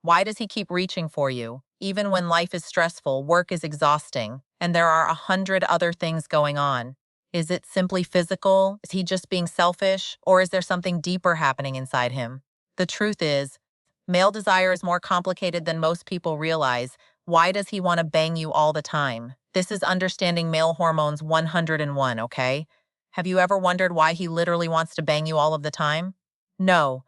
Why does he keep reaching for you? Even when life is stressful, work is exhausting, and there are 100 other things going on. Is it simply physical? Is he just being selfish? Or is there something deeper happening inside him? The truth is, male desire is more complicated than most people realize. Why does he want to bang you all the time? This is understanding male hormones 101, okay? Have you ever wondered why he literally wants to bang you all of the time? No,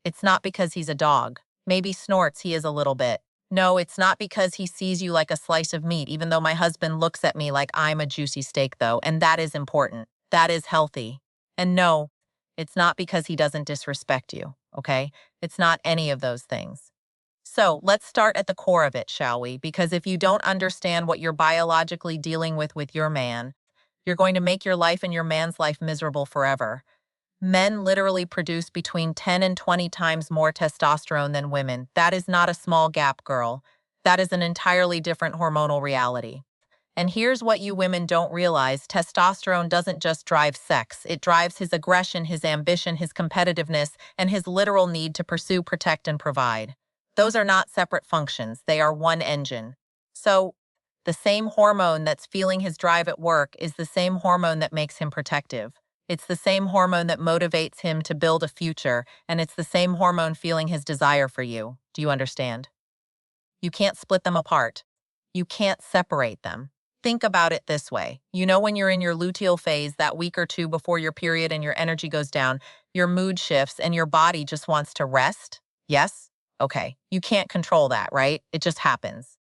it's not because he's a dog. Maybe snorts he is a little bit. No, it's not because he sees you like a slice of meat, even though my husband looks at me like I'm a juicy steak, though, and that is important. That is healthy. And no, it's not because he doesn't disrespect you, okay? It's not any of those things. So let's start at the core of it, shall we? Because if you don't understand what you're biologically dealing with your man, you're going to make your life and your man's life miserable forever. Men literally produce between 10 and 20 times more testosterone than women. That is not a small gap, girl. That is an entirely different hormonal reality. And here's what you women don't realize. Testosterone doesn't just drive sex. It drives his aggression, his ambition, his competitiveness, and his literal need to pursue, protect, and provide. Those are not separate functions. They are one engine. So, the same hormone that's fueling his drive at work is the same hormone that makes him protective. It's the same hormone that motivates him to build a future, and it's the same hormone fueling his desire for you. Do you understand? You can't split them apart. You can't separate them. Think about it this way. You know when you're in your luteal phase, that week or two before your period and your energy goes down, your mood shifts and your body just wants to rest? Yes? Okay. You can't control that, right? It just happens.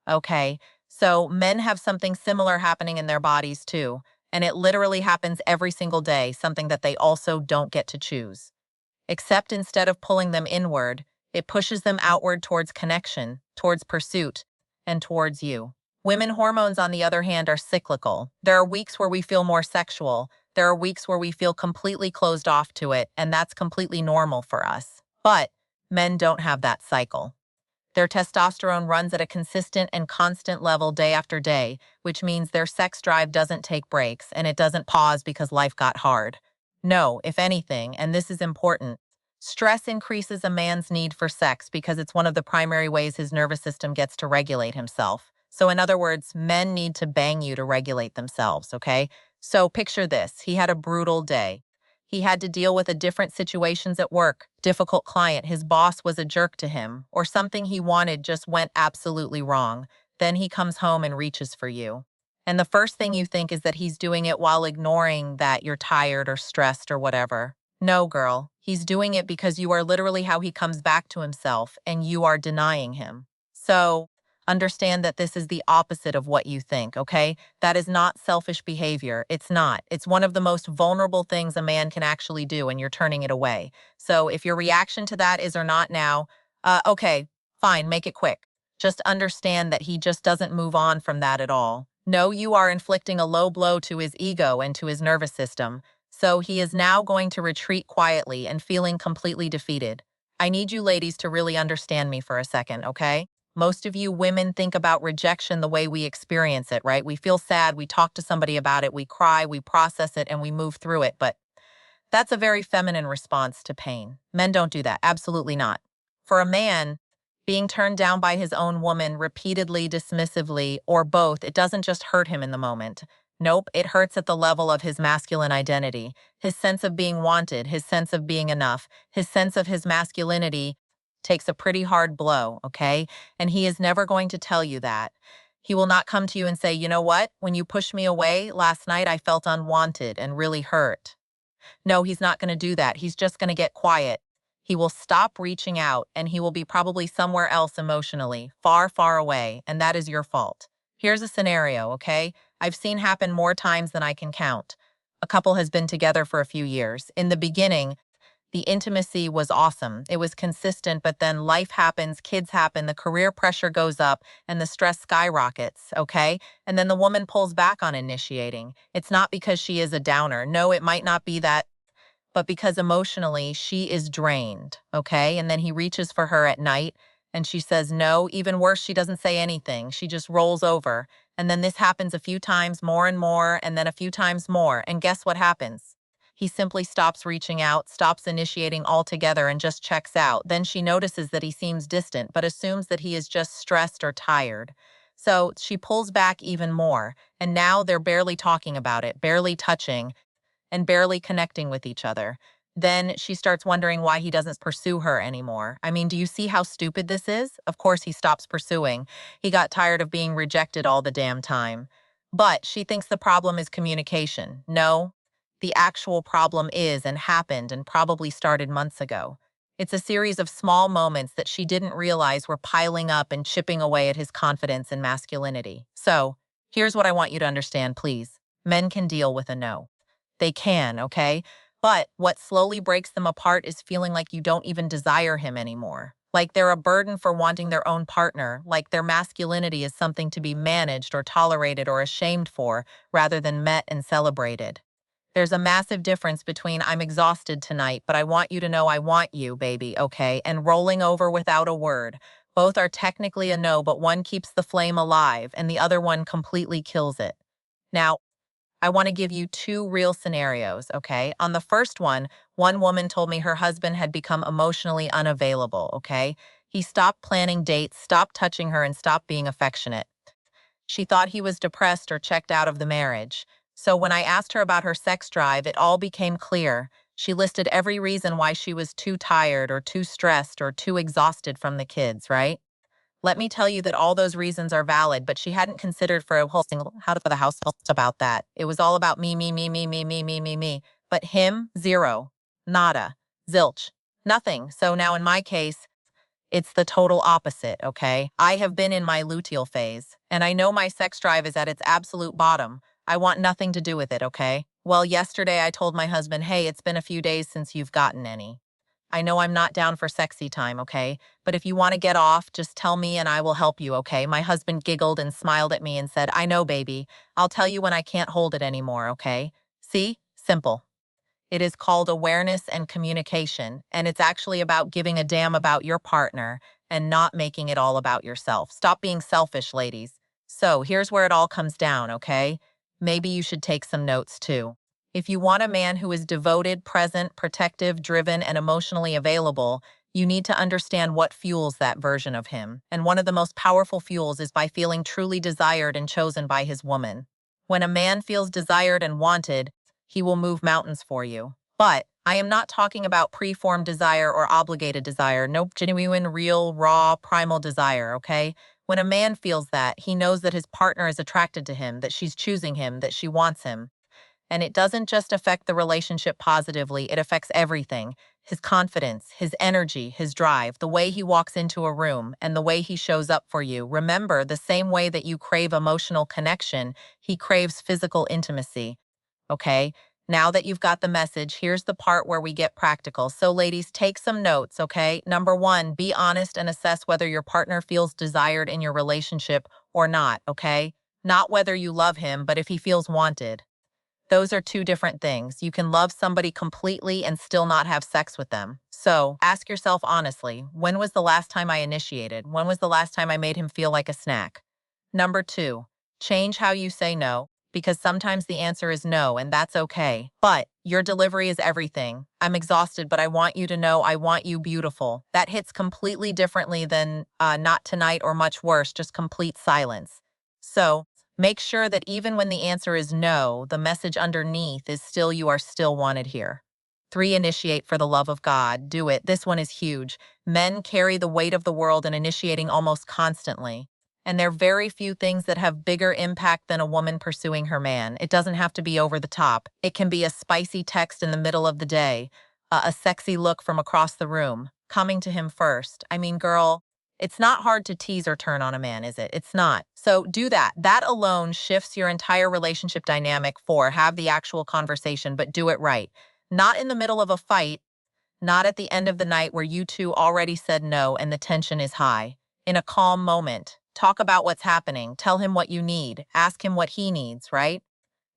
Okay. So men have something similar happening in their bodies too. And it literally happens every single day, something that they also don't get to choose. Except instead of pulling them inward, it pushes them outward towards connection, towards pursuit, and towards you. Women hormones, on the other hand, are cyclical. There are weeks where we feel more sexual. There are weeks where we feel completely closed off to it, and that's completely normal for us. But men don't have that cycle. Their testosterone runs at a consistent and constant level day after day, which means their sex drive doesn't take breaks and it doesn't pause because life got hard. No, if anything, and this is important, stress increases a man's need for sex because it's one of the primary ways his nervous system gets to regulate himself. So in other words, men need to bang you to regulate themselves, okay? So picture this. He had a brutal day. He had to deal with different situations at work, difficult client, his boss was a jerk to him, or something he wanted just went absolutely wrong. Then he comes home and reaches for you. And the first thing you think is that he's doing it while ignoring that you're tired or stressed or whatever. No, girl, he's doing it because you are literally how he comes back to himself and you are denying him. So, understand that this is the opposite of what you think, okay? That is not selfish behavior. It's not. It's one of the most vulnerable things a man can actually do, and you're turning it away. So if your reaction to that is or not now, okay, fine, make it quick. Just understand that he just doesn't move on from that at all. No, you are inflicting a low blow to his ego and to his nervous system. So he is now going to retreat quietly and feeling completely defeated. I need you ladies to really understand me for a second, okay? Most of you women think about rejection the way we experience it, right? We feel sad, we talk to somebody about it, we cry, we process it, and we move through it. But that's a very feminine response to pain. Men don't do that. Absolutely not. For a man, being turned down by his own woman repeatedly, dismissively, or both, it doesn't just hurt him in the moment. Nope, it hurts at the level of his masculine identity, his sense of being wanted, his sense of being enough, his sense of his masculinity takes a pretty hard blow, okay? And he is never going to tell you that. He will not come to you and say, you know what? When you pushed me away last night, I felt unwanted and really hurt. No, he's not going to do that. He's just going to get quiet. He will stop reaching out and he will be probably somewhere else emotionally, far, far away, and that is your fault. Here's a scenario, okay? I've seen happen more times than I can count. A couple has been together for a few years. In the beginning, the intimacy was awesome. It was consistent, but then life happens, kids happen, the career pressure goes up, and the stress skyrockets, okay? And then the woman pulls back on initiating. It's not because she is a downer. No, it might not be that, but because emotionally she is drained, okay? And then he reaches for her at night and she says no. Even worse, she doesn't say anything. She just rolls over. And then this happens a few times more and more, and then a few times more. And guess what happens? He simply stops reaching out, stops initiating altogether, and just checks out. Then she notices that he seems distant, but assumes that he is just stressed or tired. So she pulls back even more, and now they're barely talking about it, barely touching, and barely connecting with each other. Then she starts wondering why he doesn't pursue her anymore. I mean, do you see how stupid this is? Of course, he stops pursuing. He got tired of being rejected all the damn time. But she thinks the problem is communication. No, the actual problem is and happened and probably started months ago. It's a series of small moments that she didn't realize were piling up and chipping away at his confidence and masculinity. So, here's what I want you to understand, please. Men can deal with a no. They can, okay? But what slowly breaks them apart is feeling like you don't even desire him anymore. Like they're a burden for wanting their own partner, like their masculinity is something to be managed or tolerated or ashamed for, rather than met and celebrated. There's a massive difference between I'm exhausted tonight, but I want you to know I want you, baby, okay? And rolling over without a word. Both are technically a no, but one keeps the flame alive and the other one completely kills it. Now, I want to give you two real scenarios, okay? On the first one woman told me her husband had become emotionally unavailable, okay? He stopped planning dates, stopped touching her, and stopped being affectionate. She thought he was depressed or checked out of the marriage. So when I asked her about her sex drive, it all became clear. She listed every reason why she was too tired or too stressed or too exhausted from the kids, right? Let me tell you that all those reasons are valid, but she hadn't considered for a whole single how to for the household about that. It was all about me, me, me, me, me, me, me, me, me. But him, zero, nada, zilch, nothing. So now in my case, it's the total opposite, okay? I have been in my luteal phase, and I know my sex drive is at its absolute bottom. I want nothing to do with it, okay? Well, yesterday I told my husband, hey, it's been a few days since you've gotten any. I know I'm not down for sexy time, okay? But if you want to get off, just tell me and I will help you, okay? My husband giggled and smiled at me and said, I know, baby. I'll tell you when I can't hold it anymore, okay? See? Simple. It is called awareness and communication, and it's actually about giving a damn about your partner and not making it all about yourself. Stop being selfish, ladies. So here's where it all comes down, okay? Maybe you should take some notes too. If you want a man who is devoted, present, protective, driven, and emotionally available, you need to understand what fuels that version of him. And one of the most powerful fuels is by feeling truly desired and chosen by his woman. When a man feels desired and wanted, he will move mountains for you. But I am not talking about preformed desire or obligated desire. Nope, genuine, real, raw, primal desire, okay? When a man feels that, he knows that his partner is attracted to him, that she's choosing him, that she wants him. And it doesn't just affect the relationship positively, it affects everything. His confidence, his energy, his drive, the way he walks into a room, and the way he shows up for you. Remember, the same way that you crave emotional connection, he craves physical intimacy. Okay? Now that you've got the message, here's the part where we get practical. So, ladies, take some notes, okay? Number one, be honest and assess whether your partner feels desired in your relationship or not, okay? Not whether you love him, but if he feels wanted. Those are two different things. You can love somebody completely and still not have sex with them. So ask yourself honestly, when was the last time I initiated? When was the last time I made him feel like a snack? Number two, change how you say no, because sometimes the answer is no, and that's okay. But your delivery is everything. I'm exhausted, but I want you to know I want you beautiful. That hits completely differently than not tonight or much worse, just complete silence. So make sure that even when the answer is no, the message underneath is still you are still wanted here. Three, initiate for the love of God. Do it. This one is huge. Men carry the weight of the world in initiating almost constantly. And there are very few things that have bigger impact than a woman pursuing her man. It doesn't have to be over the top. It can be a spicy text in the middle of the day, a sexy look from across the room, coming to him first. I mean, girl, it's not hard to tease or turn on a man, is it? It's not. So do that. That alone shifts your entire relationship dynamic. For have the actual conversation, but do it right. Not in the middle of a fight, not at the end of the night where you two already said no and the tension is high. In a calm moment, talk about what's happening. Tell him what you need. Ask him what he needs, right?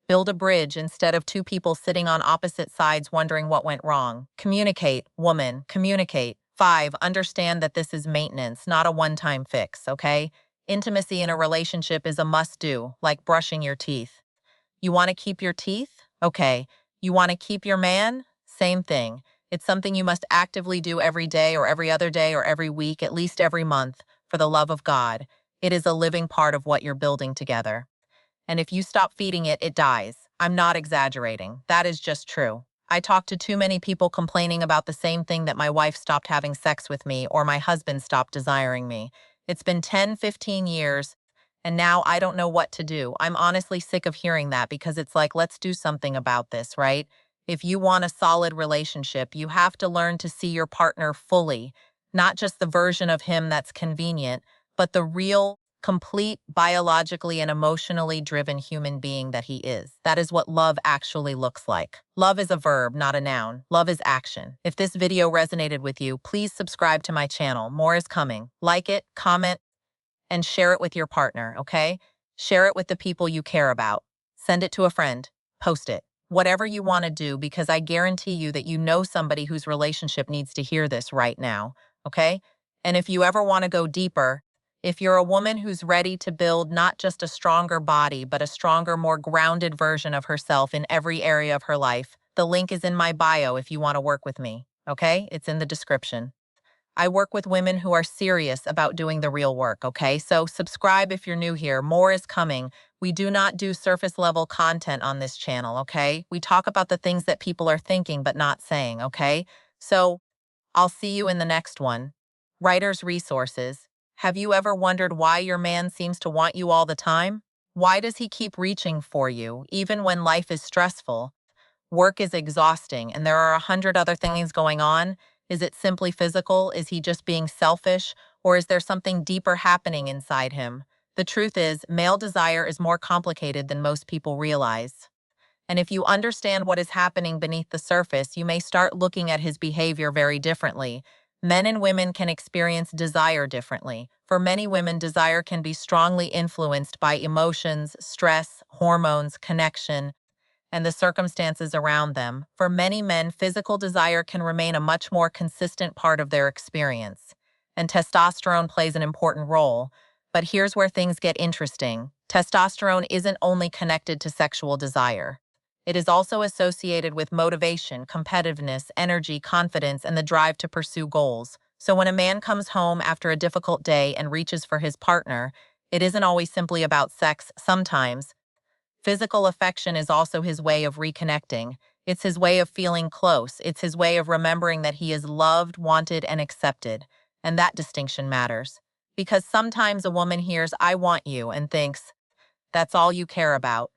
Build a bridge instead of two people sitting on opposite sides wondering what went wrong. Communicate, woman, communicate. Five, understand that this is maintenance, not a one-time fix, okay? Intimacy in a relationship is a must-do, like brushing your teeth. You want to keep your teeth? Okay. You want to keep your man? Same thing. It's something you must actively do every day or every other day or every week, at least every month, for the love of God. It is a living part of what you're building together. And if you stop feeding it, it dies. I'm not exaggerating. That is just true. I talk to too many people complaining about the same thing, that my wife stopped having sex with me or my husband stopped desiring me. It's been 10, 15 years, and now I don't know what to do. I'm honestly sick of hearing that, because it's like, let's do something about this, right? If you want a solid relationship, you have to learn to see your partner fully, not just the version of him that's convenient, but the real, complete, biologically and emotionally driven human being that he is. That is what love actually looks like. Love is a verb, not a noun. Love is action. If this video resonated with you, please subscribe to my channel. More is coming. Like it, comment, and share it with your partner, okay? Share it with the people you care about. Send it to a friend. Post it. Whatever you want to do, because I guarantee you that you know somebody whose relationship needs to hear this right now, okay? And if you ever want to go deeper, if you're a woman who's ready to build not just a stronger body, but a stronger, more grounded version of herself in every area of her life, the link is in my bio if you want to work with me, okay? It's in the description. I work with women who are serious about doing the real work, okay? So subscribe if you're new here. More is coming. We do not do surface level content on this channel, okay? We talk about the things that people are thinking but not saying, okay? So I'll see you in the next one. Writer's resources. Have you ever wondered why your man seems to want you all the time? Why does he keep reaching for you, even when life is stressful? Work is exhausting, and there are 100 other things going on. Is it simply physical? Is he just being selfish? Or is there something deeper happening inside him? The truth is, male desire is more complicated than most people realize. And if you understand what is happening beneath the surface, you may start looking at his behavior very differently. Men and women can experience desire differently. For many women, desire can be strongly influenced by emotions, stress, hormones, connection, and the circumstances around them. For many men, physical desire can remain a much more consistent part of their experience, and testosterone plays an important role. But here's where things get interesting. Testosterone isn't only connected to sexual desire. It is also associated with motivation, competitiveness, energy, confidence, and the drive to pursue goals. So when a man comes home after a difficult day and reaches for his partner, it isn't always simply about sex. Sometimes physical affection is also his way of reconnecting. It's his way of feeling close. It's his way of remembering that he is loved, wanted, and accepted. And that distinction matters. Because sometimes a woman hears, "I want you," and thinks, that's all you care about.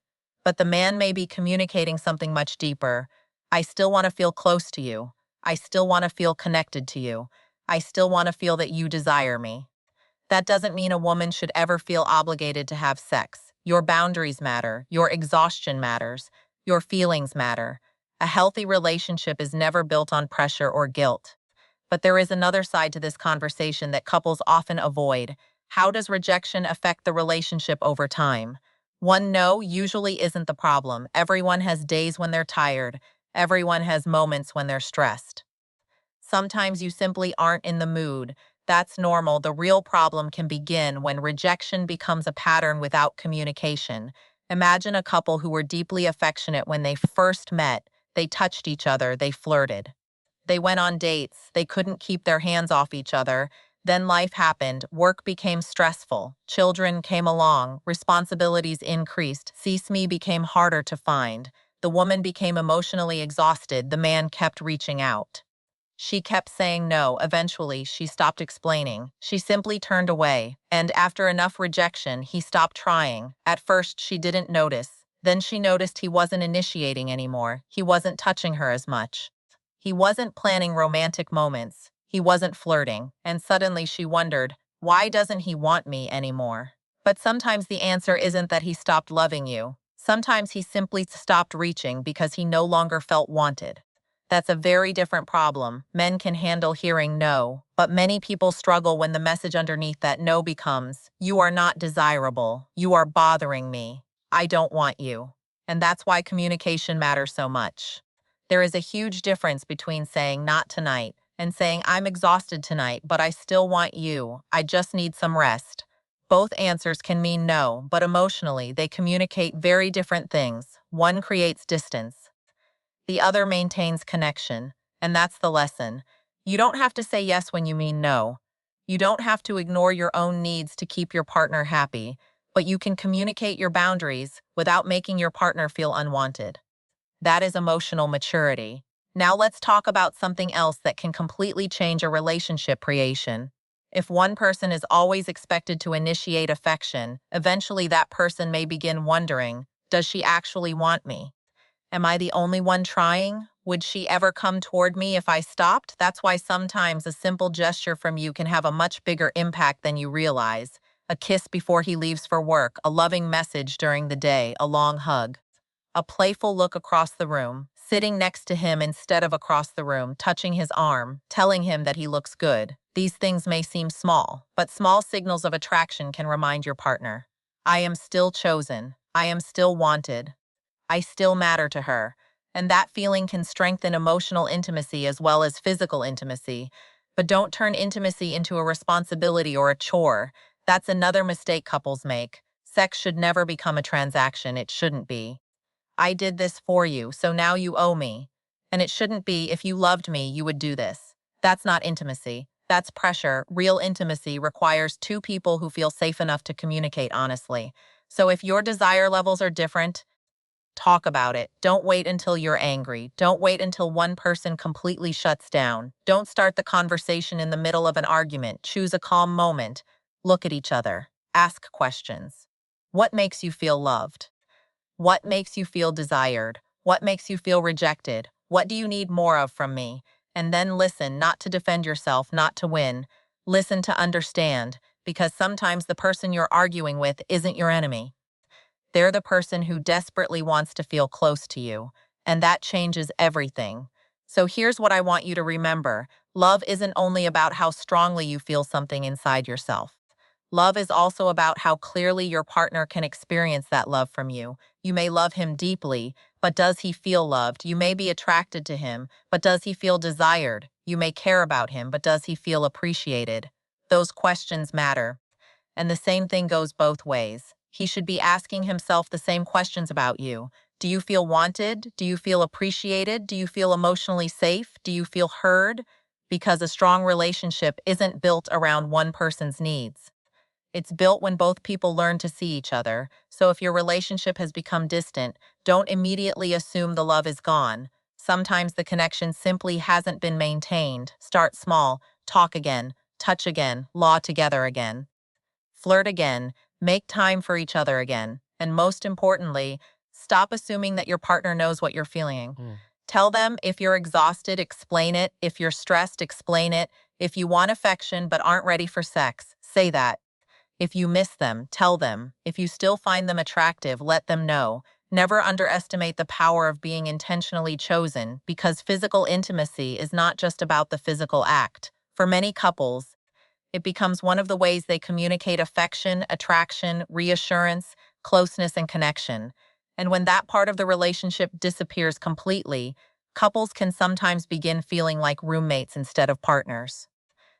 But the man may be communicating something much deeper. I still want to feel close to you. I still want to feel connected to you. I still want to feel that you desire me. That doesn't mean a woman should ever feel obligated to have sex. Your boundaries matter. Your exhaustion matters. Your feelings matter. A healthy relationship is never built on pressure or guilt. But there is another side to this conversation that couples often avoid. How does rejection affect the relationship over time? One no usually isn't the problem. Everyone has days when they're tired. Everyone has moments when they're stressed. Sometimes you simply aren't in the mood. That's normal. The real problem can begin when rejection becomes a pattern without communication. Imagine a couple who were deeply affectionate when they first met. They touched each other, they flirted. They went on dates, they couldn't keep their hands off each other. Then life happened, work became stressful, children came along, responsibilities increased, see-me became harder to find. The woman became emotionally exhausted, the man kept reaching out. She kept saying no. Eventually, she stopped explaining. She simply turned away. And after enough rejection, he stopped trying. At first, she didn't notice. Then she noticed he wasn't initiating anymore. He wasn't touching her as much. He wasn't planning romantic moments. He wasn't flirting. And suddenly she wondered, why doesn't he want me anymore? But sometimes the answer isn't that he stopped loving you. Sometimes he simply stopped reaching because he no longer felt wanted. That's a very different problem. Men can handle hearing no, but many people struggle when the message underneath that no becomes, "You are not desirable. You are bothering me. I don't want you." And that's why communication matters so much. There is a huge difference between saying "not tonight" and saying "I'm exhausted tonight, but I still want you. I just need some rest." Both answers can mean no, but emotionally, they communicate very different things. One creates distance. The other maintains connection. And that's the lesson. You don't have to say yes when you mean no. You don't have to ignore your own needs to keep your partner happy, but you can communicate your boundaries without making your partner feel unwanted. That is emotional maturity. Now let's talk about something else that can completely change a relationship creation. If one person is always expected to initiate affection, eventually that person may begin wondering, does she actually want me? Am I the only one trying? Would she ever come toward me if I stopped? That's why sometimes a simple gesture from you can have a much bigger impact than you realize. A kiss before he leaves for work, a loving message during the day, a long hug. A playful look across the room, sitting next to him instead of across the room, touching his arm, telling him that he looks good. These things may seem small, but small signals of attraction can remind your partner, I am still chosen, I am still wanted, I still matter to her. And that feeling can strengthen emotional intimacy as well as physical intimacy. But don't turn intimacy into a responsibility or a chore. That's another mistake couples make. Sex should never become a transaction. It shouldn't be. I did this for you, so now you owe me. And it shouldn't be, if you loved me, you would do this. That's not intimacy. That's pressure. Real intimacy requires two people who feel safe enough to communicate honestly. So if your desire levels are different, talk about it. Don't wait until you're angry. Don't wait until one person completely shuts down. Don't start the conversation in the middle of an argument. Choose a calm moment. Look at each other. Ask questions. What makes you feel loved? What makes you feel desired? What makes you feel rejected? What do you need more of from me? And then listen, not to defend yourself, not to win. Listen to understand, because sometimes the person you're arguing with isn't your enemy. They're the person who desperately wants to feel close to you, and that changes everything. So here's what I want you to remember. Love isn't only about how strongly you feel something inside yourself. Love is also about how clearly your partner can experience that love from you. You may love him deeply, but does he feel loved? You may be attracted to him, but does he feel desired? You may care about him, but does he feel appreciated? Those questions matter. And the same thing goes both ways. He should be asking himself the same questions about you. Do you feel wanted? Do you feel appreciated? Do you feel emotionally safe? Do you feel heard? Because a strong relationship isn't built around one person's needs. It's built when both people learn to see each other. So if your relationship has become distant, don't immediately assume the love is gone. Sometimes the connection simply hasn't been maintained. Start small, talk again, touch again, law together again. Flirt again, make time for each other again, and most importantly, stop assuming that your partner knows what you're feeling. Tell them if you're exhausted, explain it. If you're stressed, explain it. If you want affection but aren't ready for sex, say that. If you miss them, tell them. If you still find them attractive, let them know. Never underestimate the power of being intentionally chosen, because physical intimacy is not just about the physical act. For many couples, it becomes one of the ways they communicate affection, attraction, reassurance, closeness, and connection. And when that part of the relationship disappears completely, couples can sometimes begin feeling like roommates instead of partners.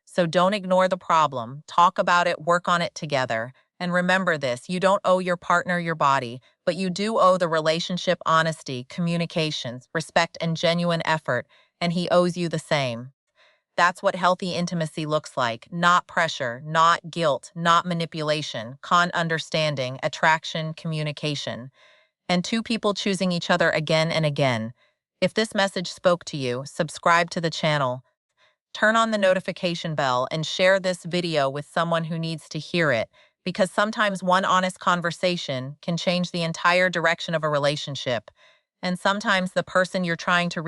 So don't ignore the problem. Talk about it, work on it together. And remember this, you don't owe your partner your body, but you do owe the relationship honesty, communications, respect, and genuine effort, and he owes you the same. That's what healthy intimacy looks like. Not pressure, not guilt, not manipulation, understanding, attraction, communication, and two people choosing each other again and again. If this message spoke to you, subscribe to the channel, turn on the notification bell, and share this video with someone who needs to hear it, because sometimes one honest conversation can change the entire direction of a relationship, and sometimes the person you're trying to reach